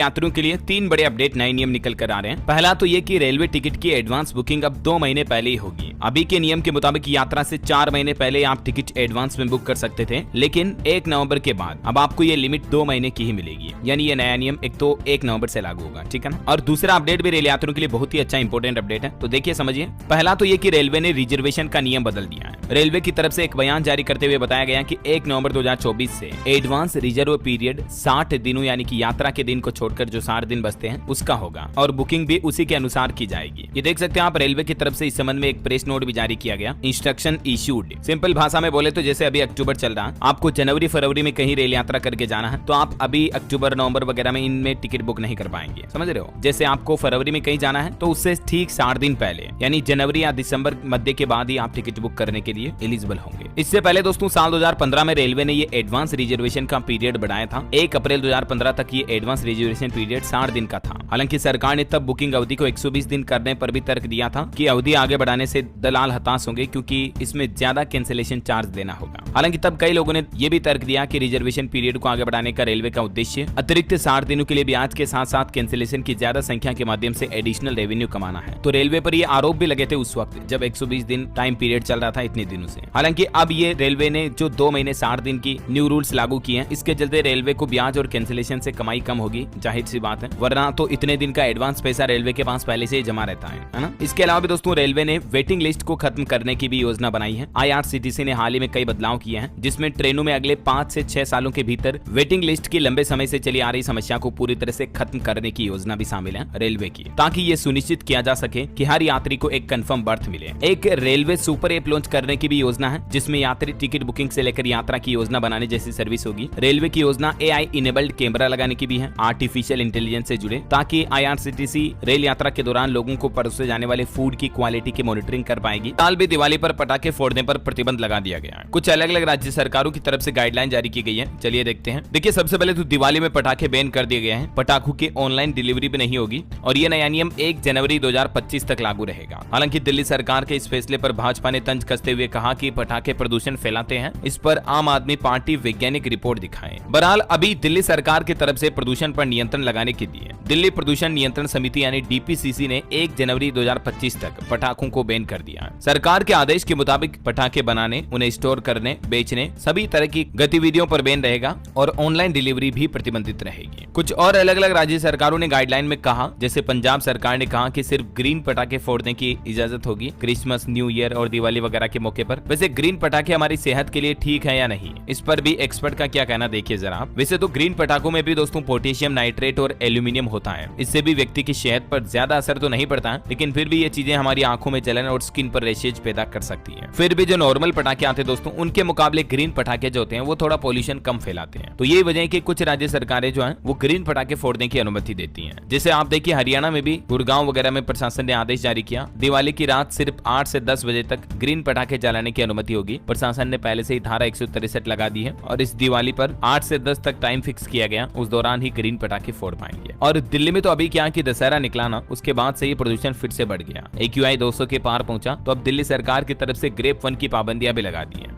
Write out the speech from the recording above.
यात्रियों के लिए 3 बड़े अपडेट नए नियम निकल कर आ रहे हैं। पहला तो ये कि रेलवे टिकट की एडवांस बुकिंग अब 2 महीने पहले ही होगी। अभी के नियम के मुताबिक यात्रा से 4 महीने पहले आप टिकट एडवांस में बुक कर सकते थे, लेकिन 1 नवंबर के बाद अब आपको ये लिमिट 2 महीने की ही मिलेगी। यानी ये नया नियम एक तो 1 नवंबर से लागू होगा, ठीक है ना। और दूसरा अपडेट भी रेल यात्रियों के लिए बहुत ही अच्छा इंपोर्टेंट अपडेट है, तो देखिए समझिए। पहला तो ये कि रेलवे ने रिजर्वेशन का नियम बदल दिया है। रेलवे की तरफ से एक बयान जारी करते हुए बताया गया कि 1 नवंबर 2024 से एडवांस रिजर्व पीरियड 60 दिनों यानी कि यात्रा के दिन को छोड़कर जो 60 दिन बचते हैं उसका होगा, और बुकिंग भी उसी के अनुसार की जाएगी। ये देख सकते हैं आप, रेलवे की तरफ से इस संबंध में एक प्रेस नोट भी जारी किया गया, इंस्ट्रक्शन इशूड। सिंपल भाषा में बोले तो जैसे अभी अक्टूबर चल रहा है, आपको जनवरी फरवरी में कहीं रेल यात्रा करके जाना है तो आप अभी अक्टूबर नवंबर वगैरह में इनमें टिकट बुक नहीं कर पाएंगे, समझ रहे हो। जैसे आपको फरवरी में कहीं जाना है तो उससे ठीक 60 दिन पहले यानी जनवरी या दिसंबर मध्य के बाद ही आप टिकट बुक करने के लिए एलिजिबल होंगे। इससे पहले दोस्तों साल 2015 में रेलवे ने ये एडवांस रिजर्वेशन का पीरियड बढ़ाया था। 1 अप्रैल 2015 तक ये एडवांस रिजर्वेशन पीरियड 60 दिन का था। हालांकि सरकार ने तब बुकिंग अवधि को 120 दिन करने पर भी तर्क दिया था कि अवधि आगे बढ़ाने से दलाल हताश होंगे क्योंकि इसमें ज्यादा कैंसिलेशन चार्ज देना होगा। हालांकि तब कई लोगों ने यह भी तर्क दिया कि रिजर्वेशन पीरियड को आगे बढ़ाने का रेलवे का उद्देश्य अतिरिक्त 60 दिनों के लिए ब्याज के साथ साथ कैंसिलेशन की ज्यादा संख्या के माध्यम से एडिशनल रेवेन्यू कमाना है। तो रेलवे पर ये आरोप भी लगे थे उस वक्त जब 120 दिन टाइम पीरियड चल रहा था इतने दिनों से। हालांकि अब ये रेलवे ने जो 2 महीने 60 दिन की न्यू रूल्स लागू किए हैं, इसके चलते रेलवे को ब्याज और कैंसिलेशन से कमाई कम होगी, जाहिर सी बात है, वरना तो इतने दिन का एडवांस पैसा रेलवे के पास पहले से ही जमा रहता है ना। इसके अलावा भी दोस्तों रेलवे ने वेटिंग लिस्ट को खत्म करने की भी योजना बनाई है। IRCTC ने हाल ही में कई बदलाव किए हैं, जिसमें ट्रेनों में अगले 5 से 6 सालों के भीतर वेटिंग लिस्ट की लंबे समय से चली आ रही समस्या को पूरी तरह से खत्म करने की योजना भी शामिल है रेलवे की, ताकि ये सुनिश्चित किया जा सके कि हर यात्री को एक कंफर्म बर्थ मिले। एक रेलवे सुपर ऐप लॉन्च करने की भी योजना है, जिसमें यात्री टिकट बुकिंग से लेकर यात्रा की योजना बनाने जैसी सर्विस होगी। रेलवे की योजना AI इनेबल्ड कैमरा लगाने की भी है, आर्टिफिशियल इंटेलिजेंस से जुड़े, ताकि IRCTC रेल यात्रा के दौरान लोगों को परोसे जाने वाले फूड की क्वालिटी की मॉनिटरिंग कर पाएगी। साल भी दिवाली पर पटाखे फोड़ने पर प्रतिबंध लगा दिया गया है। कुछ अलग अलग राज्य सरकारों की तरफ से गाइडलाइन जारी की गई है, चलिए देखते हैं। देखिए सबसे पहले तो दिवाली में पटाखे बैन कर दिए गए हैं, पटाखों की ऑनलाइन डिलीवरी भी नहीं होगी, और ये नया नियम 1 जनवरी 2025 तक लागू रहेगा। हालांकि दिल्ली सरकार के इस फैसले पर भाजपा ने तंज कसते हुए कहा कि पटाखे प्रदूषण फैलाते हैं, इस पर आम आदमी पार्टी वैज्ञानिक रिपोर्ट दिखाए। बहरहाल अभी दिल्ली सरकार की तरफ से प्रदूषण पर नियंत्रण लगाने के लिए दिल्ली प्रदूषण नियंत्रण समिति यानी DPCC ने 1 जनवरी 2025 तक पटाखों को बैन कर दिया। सरकार के आदेश के मुताबिक पटाखे बनाने, उन्हें स्टोर करने, बेचने, सभी तरह की गतिविधियों पर बैन रहेगा और ऑनलाइन डिलीवरी भी प्रतिबंधित रहेगी। कुछ और अलग अलग राज्य सरकारों ने गाइडलाइन में कहा, जैसे पंजाब सरकार ने कहा कि सिर्फ ग्रीन पटाखे फोड़ने की इजाजत होगी क्रिसमस, न्यू ईयर और दिवाली वगैरह के मौके पर। वैसे ग्रीन पटाखे हमारी सेहत के लिए ठीक है या नहीं, इस पर भी एक्सपर्ट का क्या कहना देखिए जरा। वैसे तो ग्रीन पटाखों में भी दोस्तों पोटेशियम नाइट्रेट और एल्यूमिनियम होता है, इससे भी व्यक्ति की सेहत पर ज्यादा असर तो नहीं पड़ता है, लेकिन फिर भी ये चीजें हमारी आंखों में जलन और स्किन पर रैशेज पैदा कर सकती है। फिर भी जो नॉर्मल पटाखे आते हैं दोस्तों, उनके मुकाबले ग्रीन पटाखे जो होते हैं वो थोड़ा पोल्यूशन कम फैलाते हैं। तो यही वजह है कि कुछ राज्य सरकारें जो है वो ग्रीन पटाखे फोड़ने की अनुमति देती है। जैसे आप देखिए हरियाणा में भी गुड़गांव वगैरह में प्रशासन ने आदेश जारी किया, दिवाली की रात सिर्फ 8 से 10 बजे तक ग्रीन पटाखे जलाने की अनुमति होगी। प्रशासन ने पहले से ही धारा 163 लगा दी है और इस दिवाली पर 8 से 10 तक टाइम फिक्स किया गया, उस दौरान ही ग्रीन पटाखे फोड़ पाएंगे। और दिल्ली में तो अभी क्या कि दशहरा निकला ना, उसके बाद से ही प्रदूषण फिर से बढ़ गया, AQI 200 के पार पहुंचा, तो अब दिल्ली सरकार की तरफ से ग्रेप वन की पाबंदियां भी लगा दी है।